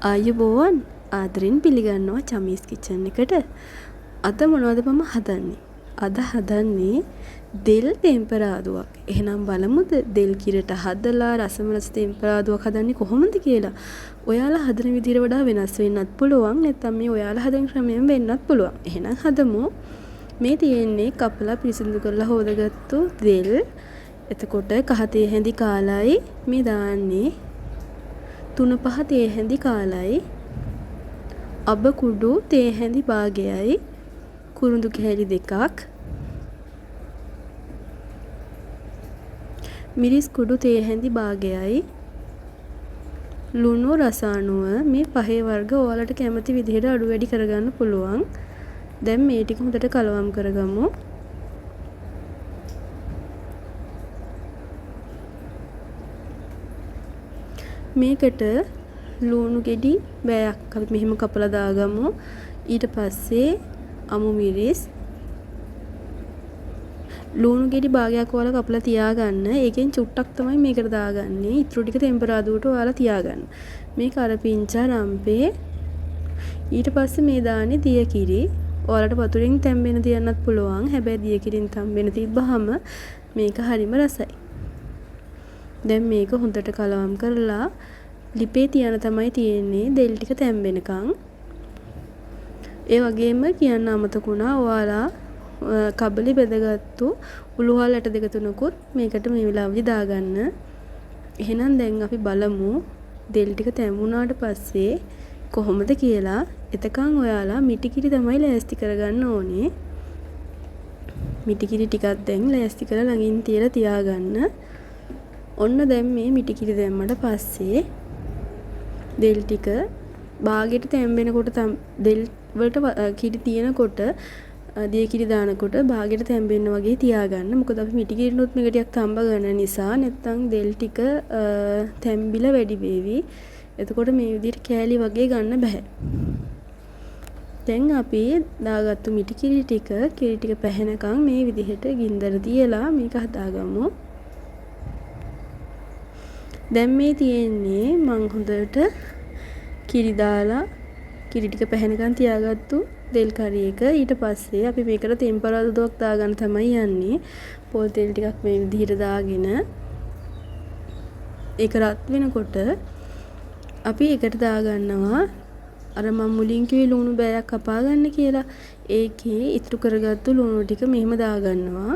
ආයුබෝවන් ආදරෙන් පිළිගන්නවා චමීස් කිචන් එකට. අද මොනවද මම හදන්නේ? අද හදන්නේ දෙල් තෙම්පරාදුවක්. එහෙනම් බලමුද දෙල් කිරට හදලා රසමලස් තෙම්පරාදුවක් හදන්නේ කොහොමද කියලා. ඔයාලා හදන විදිහට වඩා වෙනස් වෙන්නත් පුළුවන්. නැත්නම් මේ ඔයාලා හදන ක්‍රමයෙන් වෙන්නත් පුළුවන්. එහෙනම් හදමු. මේ තියෙන්නේ කපලා පිරිසිදු කරලා හොදගත්තු දෙල්. එතකොට කහ තේ හැඳි කාලයි මේ දාන්නේ 3-5 තේ හැඳි කාලයි, අබ කුඩු තේ හැඳි භාගයයි, කුරුඳු කැලි 2ක්, මිරිස් කුඩු තේ හැඳි භාගයයි, ලුණු රස අනුව මේ පහේ වර්ග ඔයාලට කැමති විදිහට අඩු වැඩි කරගන්න පුළුවන්. දැන් මේ ටික හොඳට කලවම් කරගමු. මේකට ලුණු ගෙඩි බෑයක් අපි මෙහෙම කපලා දාගමු. ඊට පස්සේ අමු මිරිස් ලුණු ගෙඩි භාගයක් ඔයාලා කපලා තියාගන්න. ඒකෙන් චුට්ටක් තමයි මේකට දාගන්නේ. ඊටු ටික තෙම්පරාදුවට ඔයාලා තියාගන්න. මේ කරපිංචා රම්පේ. ඊට පස්සේ මේ දාන්නේ දිය කිරි. ඔයාලට වතුරෙන් තැම්බෙන තියන්නත් පුළුවන්. හැබැයි දිය කිරින් තැම්බෙන තිබ්බහම මේක හරිම රසයි. දැන් මේක හොඳට කලවම් කරලා ලිපේ තියන තමයි තියෙන්නේ දෙල් ටික තැම්බෙනකන්. ඒ වගේම කියන්න අමතකුණා ඔයාලා කබලි බෙදගත්තු උළුහල් ඇට දෙක තුනකුත් මේකට මේ වෙලාවේදී දාගන්න. එහෙනම් දැන් අපි බලමු දෙල් ටික තැඹුණාට පස්සේ කොහොමද කියලා. එතකන් ඔයාලා මිටිකිරි තමයි ලෑස්ති කරගන්න ඕනේ. මිටිකිරි ටිකක් දැන් ලෑස්ති කරලා ළඟින් තියලා තියාගන්න. ඔන්න දැන් මේ මිටිකිරි දැම්මට පස්සේ දෙල් ටික භාගයට තැම්බෙනකොට දෙල් වලට කිරි තියෙනකොට දිය කිරි දානකොට භාගයට තැම්බෙන්න වගේ තියාගන්න. මොකද අපි මිටිකිරිනුත් මේක ටිකක් තඹ ගන්න නිසා නැත්තම් දෙල් ටික තැම්බිලා වැඩි වේවි. එතකොට මේ විදිහට කෑලි වගේ ගන්න බෑ. දැන් අපි දාගත්තු මිටිකිරි ටික කිරි ටික පැහැෙනකන් මේ විදිහට ගින්දර තියලා මේක හදාගමු. දැන් මේ තියෙන්නේ මං හොඳට කිරි දාලා කිරි ටික පැහැෙනකන් තියාගත්තු දෙල් කරි එක. ඊට පස්සේ අපි මේකට තෙම්පරාදුවක් දාගන්න තමයි යන්නේ. පොල් තෙල් ටිකක් මේ විදිහට දාගෙන ඒක රත් වෙනකොට අපි එකට දාගන්නවා අර මම මුලින් කිව්වේ ලුණු බෑයක් කපා ගන්න කියලා. ඒකේ ඉතුරු කරගත්තු ලුණු ටික මෙහෙම දාගන්නවා.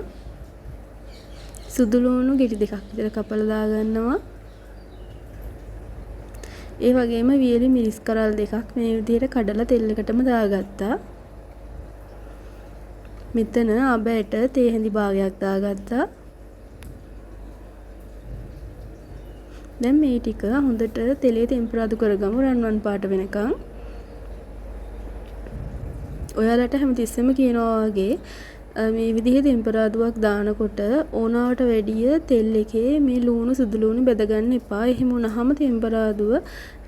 සුදු ලුණු ගෙඩි දෙකක් විතර කපලා දාගන්නවා. ඒ වගේම වියලි මිරිස් කරල් දෙකක් මේ විදිහට කඩලා තෙල් එකටම දාගත්තා. මෙතන අබෑට තේ හැඳි භාගයක් දාගත්තා. දැන් මේ ටික හොඳට තෙලේ තෙම්පරාදු කරගමු රන්වන් පාට වෙනකන්. ඔයාලට හැමතිස්සෙම කියනවා වගේ මේ විදිහේ තෙම්පරාදුවක් දානකොට ඕනාවට වැඩිය තෙල් එකේ මේ ලුණු සුදු ලුණු බෙද ගන්න එපා. එහෙම වුණාම තෙම්පරාදුව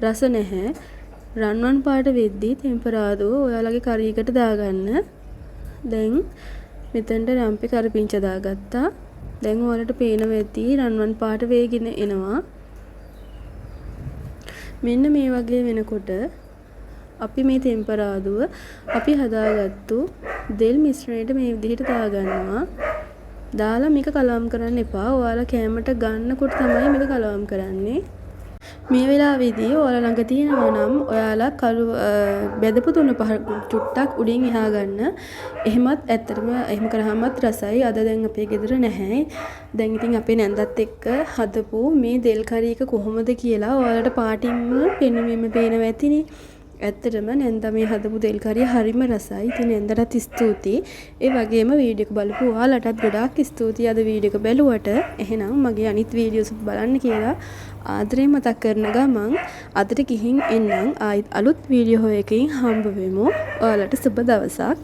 රස නැහැ. රන්වන් පාට වෙද්දී තෙම්පරාදුව ඔයාලගේ කරි එකට දාගන්න. දැන් මෙතනට රම්පේ කරපිංච දාගත්තා. දැන් ඔයාලට පේනවා ඇති රන්වන් පාට වේගෙන එනවා. මෙන්න මේ වගේ වෙනකොට අපි මේ තෙම්පරාදුව අපි හදාගත්තු දෙල් මිශ්‍රණයට මේ විදිහට දාගන්නවා. දාලා මේක කලවම් කරන්න එපා. ඔයාලා කෑමට ගන්නකොට තමයි මේක කලවම් කරන්නේ. මේ වෙලාවේදී ඔයාලා ළඟ තියෙනවා නම් ඔයාලා කළු බෙදපු තුන පහ චුට්ටක් උඩින් එහා ගන්න. එහෙමත් ඇත්තටම එහෙම කරාමත් රසයි. අද දැන් අපේ ගෙදර නැහැ. දැන් ඉතින් අපේ නැන්දත් එක්ක හදපු මේ දෙල් කරි එක කොහොමද කියලා ඔයාලට පාටින්ම පෙනුමෙම පේනවා ඇතිනේ. ඇත්තටම නැන්දා මේ හදපු දෙල් කරිය හරිම රසයි. ඉතින් නැන්දටත් ස්තුතියි. ඒ වගේම වීඩියෝ එක බලපු ඔයාලටත් ගොඩාක් ස්තුතියි අද වීඩියෝ එක බැලුවට. එහෙනම් මගේ අනිත් වීඩියෝස් බලන්න කියලා ආදරේ මතක් කරන ගමන් අදට ගිහින් එන්නම්. ආයිත් අලුත් වීඩියෝ එකකින් හම්බ වෙමු. ඔයාලට සුබ දවසක්.